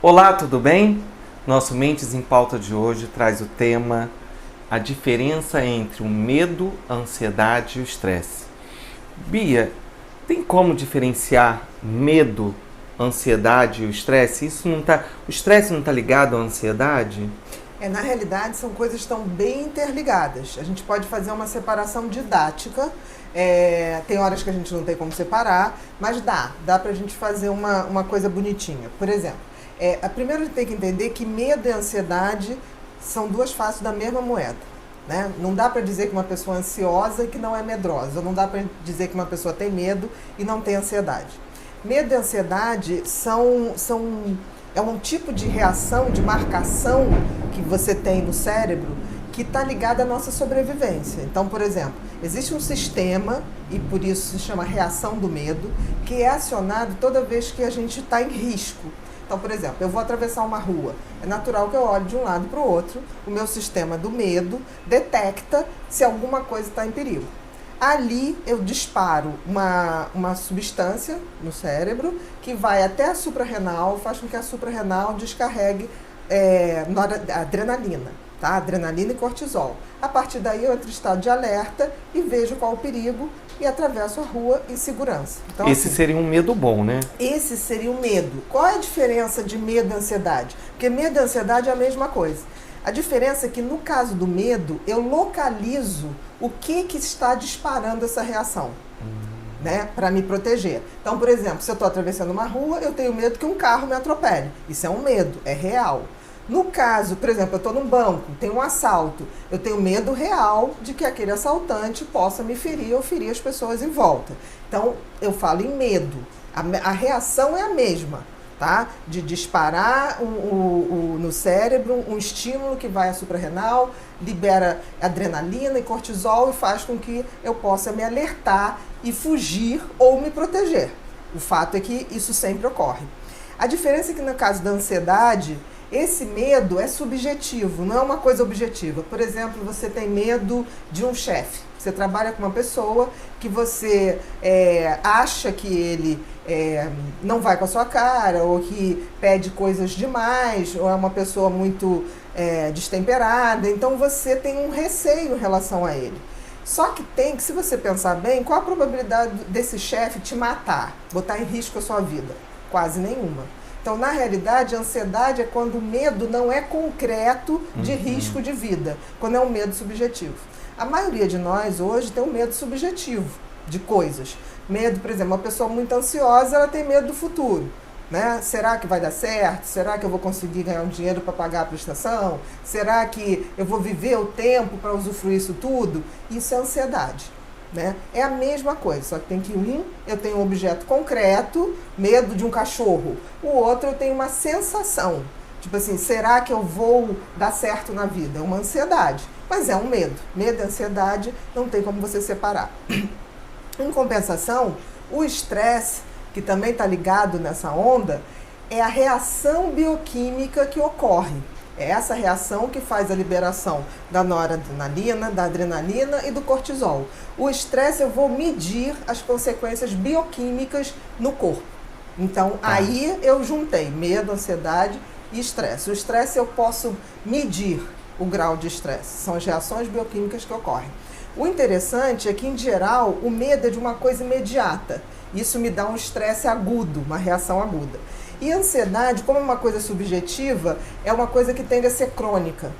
Olá, tudo bem? Nosso Mentes em Pauta de hoje traz o tema a diferença entre o medo, a ansiedade e o estresse. Bia, tem como diferenciar medo, ansiedade e o estresse? O estresse não está ligado à ansiedade? Na realidade, são coisas que estão bem interligadas. A gente pode fazer uma separação didática. Tem horas que a gente não tem como separar, mas dá pra gente fazer uma coisa bonitinha. Por exemplo, a primeira a gente tem que entender que medo e ansiedade são duas faces da mesma moeda. Né? Não dá para dizer que uma pessoa é ansiosa e que não é medrosa. Não dá para dizer que uma pessoa tem medo e não tem ansiedade. Medo e ansiedade é um tipo de reação, de marcação que você tem no cérebro que está ligado à nossa sobrevivência. Então, por exemplo, existe um sistema, e por isso se chama reação do medo, que é acionado toda vez que a gente está em risco. Então, por exemplo, eu vou atravessar uma rua. É natural que eu olhe de um lado para o outro. O meu sistema do medo detecta se alguma coisa está em perigo. Ali eu disparo uma substância no cérebro que vai até a suprarrenal, faz com que a suprarrenal descarregue adrenalina, tá? Adrenalina e cortisol. A partir daí eu entro em estado de alerta e vejo qual o perigo e atravesso a rua em segurança. Então, Esse assim, seria um medo bom, né? esse seria o medo. Qual é a diferença de medo e ansiedade? Porque medo e ansiedade é a mesma coisa. A diferença é que no caso do medo, eu localizo o que está disparando essa reação, né, para me proteger. Então, por exemplo, se eu estou atravessando uma rua, eu tenho medo que um carro me atropele. Isso é um medo, é real. No caso, por exemplo, eu estou num banco, tem um assalto, eu tenho medo real de que aquele assaltante possa me ferir ou ferir as pessoas em volta. Então, eu falo em medo. A reação é a mesma. Tá? De disparar no cérebro um estímulo que vai à suprarrenal, libera adrenalina e cortisol e faz com que eu possa me alertar e fugir ou me proteger. O fato é que isso sempre ocorre. A diferença é que no caso da ansiedade, esse medo é subjetivo, não é uma coisa objetiva. Por exemplo, você tem medo de um chefe. Você trabalha com uma pessoa que você acha que ele não vai com a sua cara, ou que pede coisas demais, ou é uma pessoa muito destemperada. Então você tem um receio em relação a ele. Só que se você pensar bem, qual a probabilidade desse chefe te matar, botar em risco a sua vida? Quase nenhuma. Então, na realidade, a ansiedade é quando o medo não é concreto de risco de vida, quando é um medo subjetivo. A maioria de nós hoje tem um medo subjetivo de coisas. Medo, por exemplo, uma pessoa muito ansiosa, ela tem medo do futuro. Né? Será que vai dar certo? Será que eu vou conseguir ganhar um dinheiro para pagar a prestação? Será que eu vou viver o tempo para usufruir isso tudo? Isso é ansiedade. Né? É a mesma coisa, só que tem que eu tenho um objeto concreto, medo de um cachorro. O outro eu tenho uma sensação. Tipo assim, será que eu vou dar certo na vida? É uma ansiedade, mas é um medo. Medo e ansiedade não tem como você separar. Em compensação, o estresse, que também está ligado nessa onda, é a reação bioquímica que ocorre. É essa reação que faz a liberação da noradrenalina, da adrenalina e do cortisol. O estresse, eu vou medir as consequências bioquímicas no corpo. Então, aí eu juntei medo, ansiedade e estresse. O estresse eu posso medir o grau de estresse. São as reações bioquímicas que ocorrem. O interessante é que, em geral, o medo é de uma coisa imediata. Isso me dá um estresse agudo, uma reação aguda. E a ansiedade, como é uma coisa subjetiva, é uma coisa que tende a ser crônica.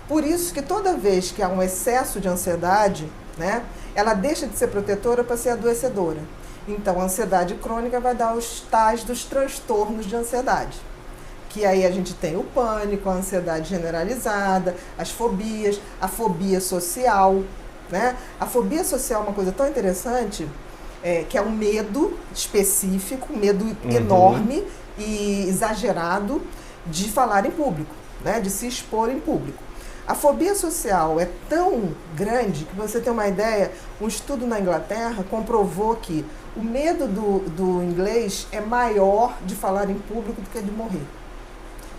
Por isso que toda vez que há um excesso de ansiedade, né, ela deixa de ser protetora para ser adoecedora. Então, a ansiedade crônica vai dar os tais dos transtornos de ansiedade. Que aí a gente tem o pânico, a ansiedade generalizada, as fobias, a fobia social. Né? A fobia social é uma coisa tão interessante, que é um medo específico, um medo enorme e exagerado de falar em público, né? De se expor em público. A fobia social é tão grande que, você tem uma ideia, um estudo na Inglaterra comprovou que o medo do inglês é maior de falar em público do que de morrer.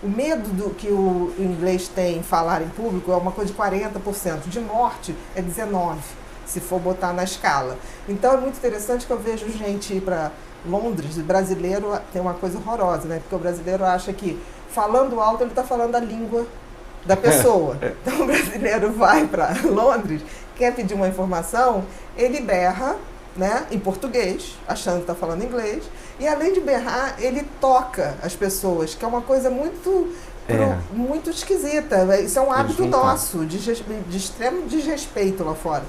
O medo que o inglês tem em falar em público é uma coisa de 40%, de morte é 19%, se for botar na escala. Então é muito interessante que eu vejo gente ir para Londres, o brasileiro tem uma coisa horrorosa, né? Porque o brasileiro acha que falando alto, ele está falando a língua da pessoa. Então o brasileiro vai para Londres, quer pedir uma informação, ele berra, né, em português, achando que está falando inglês, e além de berrar, ele toca as pessoas, que é uma coisa muito esquisita. Isso é um hábito nosso, de extremo desrespeito lá fora.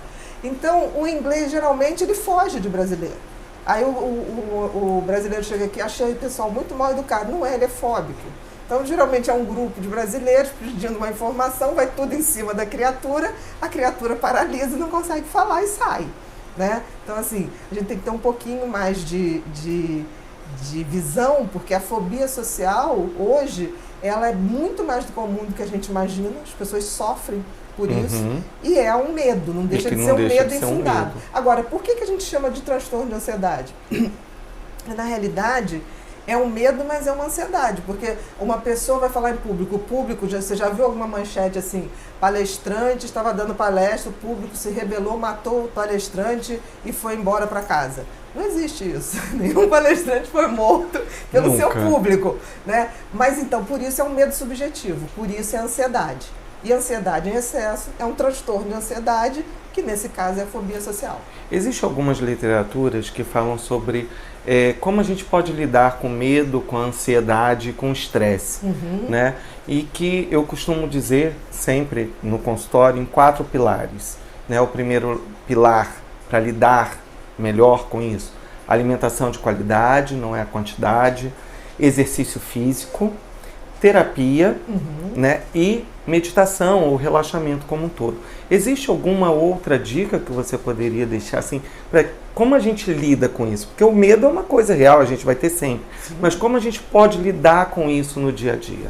Então, o inglês, geralmente, ele foge de brasileiro. Aí o brasileiro chega aqui, achei o pessoal muito mal educado. Não é, ele é fóbico. Então, geralmente, é um grupo de brasileiros pedindo uma informação, vai tudo em cima da criatura, a criatura paralisa e não consegue falar e sai. Né? Então, assim, a gente tem que ter um pouquinho mais de visão, porque a fobia social, hoje, ela é muito mais comum do que a gente imagina, as pessoas sofrem por isso, e é um medo, não deixa de ser um medo infundado. Agora, por que a gente chama de transtorno de ansiedade? Na realidade, é um medo, mas é uma ansiedade, porque uma pessoa vai falar em público, o público, você já viu alguma manchete assim, palestrante estava dando palestra, o público se rebelou, matou o palestrante e foi embora para casa. Não existe isso, nenhum palestrante foi morto pelo seu público, né? Mas então, por isso é um medo subjetivo, por isso é ansiedade. E ansiedade em excesso é um transtorno de ansiedade, que nesse caso é a fobia social. Existem algumas literaturas que falam sobre como a gente pode lidar com medo, com ansiedade, com estresse, né? E que eu costumo dizer sempre no consultório em 4 pilares, né? O primeiro pilar para lidar melhor com isso, alimentação de qualidade, não é a quantidade, exercício físico, terapia, né? E meditação ou relaxamento como um todo. Existe alguma outra dica que você poderia deixar assim, para como a gente lida com isso? Porque o medo é uma coisa real, a gente vai ter sempre. Mas como a gente pode lidar com isso no dia a dia?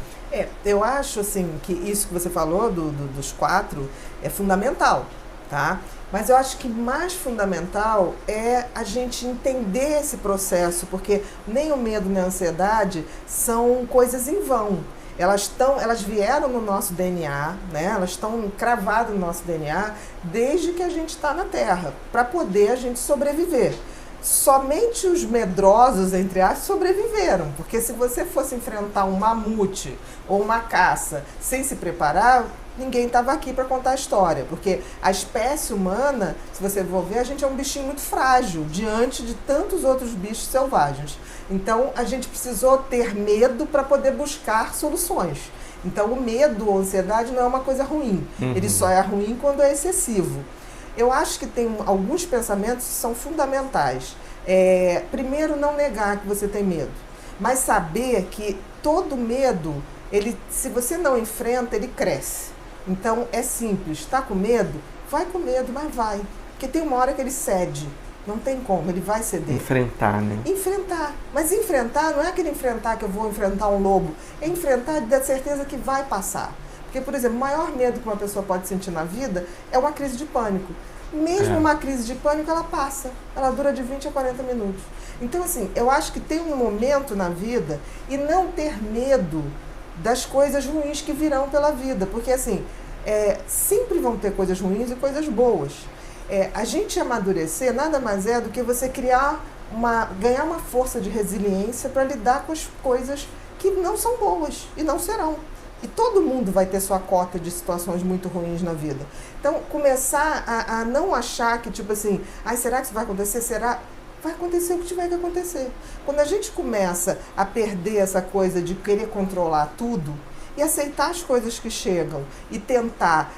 Eu acho assim que isso que você falou dos 4 é fundamental, tá? Mas eu acho que mais fundamental é a gente entender esse processo, porque nem o medo nem a ansiedade são coisas em vão. Elas vieram no nosso DNA, né? Elas estão cravadas no nosso DNA desde que a gente está na Terra, para poder a gente sobreviver. Somente os medrosos, entre aspas, sobreviveram, porque se você fosse enfrentar um mamute ou uma caça sem se preparar, ninguém estava aqui para contar a história, porque a espécie humana, se você for ver, a gente é um bichinho muito frágil diante de tantos outros bichos selvagens. Então, a gente precisou ter medo para poder buscar soluções. Então, o medo ou a ansiedade não é uma coisa ruim. Ele só é ruim quando é excessivo. Eu acho que tem alguns pensamentos que são fundamentais. Primeiro, não negar que você tem medo, mas saber que todo medo, se você não enfrenta, ele cresce. Então, é simples. Está com medo? Vai com medo, mas vai. Porque tem uma hora que ele cede. Não tem como, ele vai ceder. Enfrentar, né? Enfrentar. Mas enfrentar não é aquele enfrentar que eu vou enfrentar um lobo. É enfrentar de ter certeza que vai passar. Porque, por exemplo, o maior medo que uma pessoa pode sentir na vida é uma crise de pânico. Mesmo uma crise de pânico, ela passa. Ela dura de 20 a 40 minutos. Então, assim, eu acho que tem um momento na vida e não ter medo das coisas ruins que virão pela vida. Porque, assim, sempre vão ter coisas ruins e coisas boas. A gente amadurecer nada mais é do que você ganhar uma força de resiliência para lidar com as coisas que não são boas e não serão. E todo mundo vai ter sua cota de situações muito ruins na vida. Então, começar a não achar que, tipo assim, será que isso vai acontecer? Será? Vai acontecer o que tiver que acontecer. Quando a gente começa a perder essa coisa de querer controlar tudo e aceitar as coisas que chegam e tentar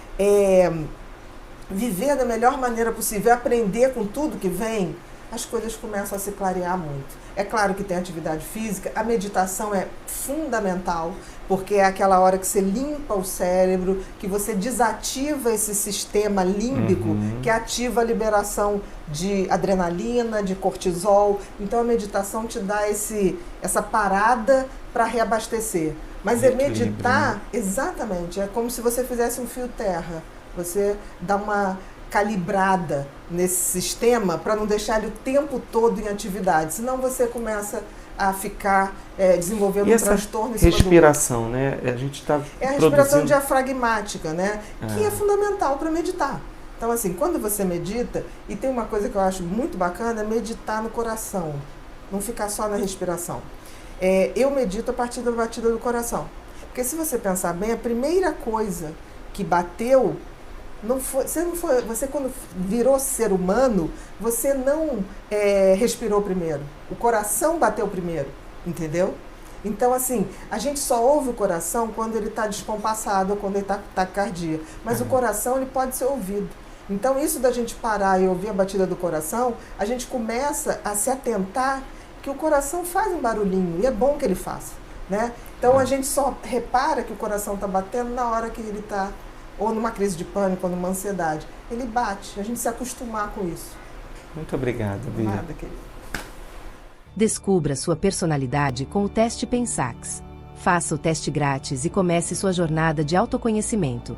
viver da melhor maneira possível, aprender com tudo que vem, as coisas começam a se clarear muito. É claro que tem atividade física, a meditação é fundamental, porque é aquela hora que você limpa o cérebro, que você desativa esse sistema límbico, que ativa a liberação de adrenalina, de cortisol. Então a meditação te dá essa parada para reabastecer. Mas meditar, né? Exatamente, é como se você fizesse um fio terra. Você dá uma calibrada nesse sistema para não deixar ele o tempo todo em atividade, senão você começa a ficar desenvolvendo um transtorno. Respiração, né? A gente está a respiração diafragmática, né? Que é fundamental para meditar. Então, assim, quando você medita, e tem uma coisa que eu acho muito bacana, é meditar no coração, não ficar só na respiração. Eu medito a partir da batida do coração. Porque se você pensar bem, a primeira coisa que bateu não foi, você quando virou ser humano, você não respirou primeiro. O coração bateu primeiro, entendeu? Então, assim, a gente só ouve o coração quando ele está descompassado ou quando ele está taquicardia. Mas o coração, ele pode ser ouvido. Então, isso da gente parar e ouvir a batida do coração, a gente começa a se atentar que o coração faz um barulhinho e é bom que ele faça, né? Então, a gente só repara que o coração está batendo na hora que ele está ou numa crise de pânico, ou numa ansiedade. Ele bate, a gente se acostumar com isso. Muito obrigado, Bia. Nada, querido. Descubra sua personalidade com o teste Pensax. Faça o teste grátis e comece sua jornada de autoconhecimento.